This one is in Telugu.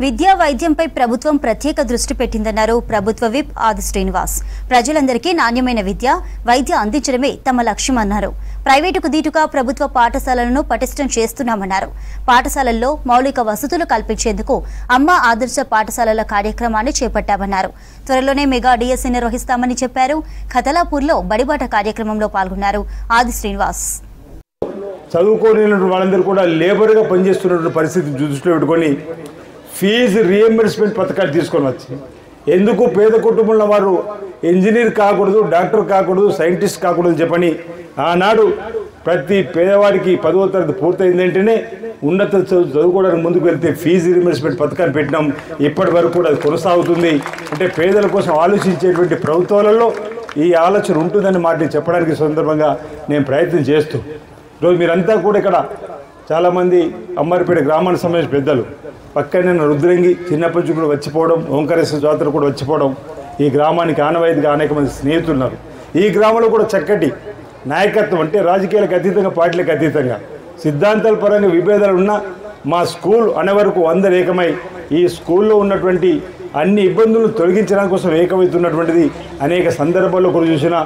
విద్యా వైద్యంపై ప్రభుత్వం ప్రత్యేక దృష్టి పెట్టిందన్నారు ప్రభుత్వ విప్ ఆది శ్రీనివాస్. ప్రజలందరికీ నాణ్యమైన విద్య, వైద్య అందించడమే తమ లక్ష్యమన్నారు. ప్రైవేటుకు దీటుగా ప్రభుత్వ పాఠశాలలను పటిష్టం చేస్తున్నామన్నారు. పాఠశాలల్లో మౌలిక వసతులు కల్పించేందుకు అమ్మ ఆదర్శ పాఠశాలల కార్యక్రమాన్ని చేపట్టామన్నారు. త్వరలోనే మెగా డిఎస్సీ నిర్వహిస్తామని చెప్పారు. ఖతలాపూర్లో బడిబాట కార్యక్రమంలో పాల్గొన్నారు ఆది శ్రీనివాస్. చదువుకోలేని వాళ్ళందరూ కూడా లేబర్గా పనిచేస్తున్నటువంటి పరిస్థితిని దృష్టిలో పెట్టుకొని ఫీజు రీఎంబర్స్మెంట్ పథకాలు తీసుకొని వచ్చి ఎందుకు పేద కుటుంబంలో వారు ఇంజనీర్ కాకూడదు, డాక్టర్ కాకూడదు, సైంటిస్ట్ కాకూడదు చెప్పని ఆనాడు ప్రతి పేదవాడికి 10వ తరగతి పూర్తయిందంటేనే ఉన్నత చదువుకోవడానికి ముందుకు వెళ్తే ఫీజు రీఎంబర్స్మెంట్ పథకాన్ని పెట్టినాం. ఇప్పటి వరకు కూడా అది కొనసాగుతుంది. అంటే పేదల కోసం ఆలోచించేటువంటి ప్రభుత్వాలలో ఈ ఆలోచన ఉంటుందని మాటని చెప్పడానికి సందర్భంగా నేను ప్రయత్నం చేస్తూ ఈరోజు మీరంతా కూడా ఇక్కడ చాలామంది అమ్మారిపేట గ్రామానికి సంబంధించిన పెద్దలు పక్కనే రుద్రంగి చిన్నప్పటి నుంచి కూడా వచ్చిపోవడం, ఓంకారేశ్వర జాతర కూడా వచ్చిపోవడం, ఈ గ్రామానికి ఆనవాయితీగా అనేక మంది స్నేహితులు ఉన్నారు. ఈ గ్రామంలో కూడా చక్కటి నాయకత్వం, అంటే రాజకీయాలకు అతీతంగా, పార్టీలకు అతీతంగా సిద్ధాంతాల పరంగా విభేదాలు ఉన్నా మా స్కూల్ అనే వరకు అందరు ఏకమై ఈ స్కూల్లో ఉన్నటువంటి అన్ని ఇబ్బందులను తొలగించడానికి కోసం ఏకమవుతున్నటువంటిది అనేక సందర్భాల్లో కూడా చూసిన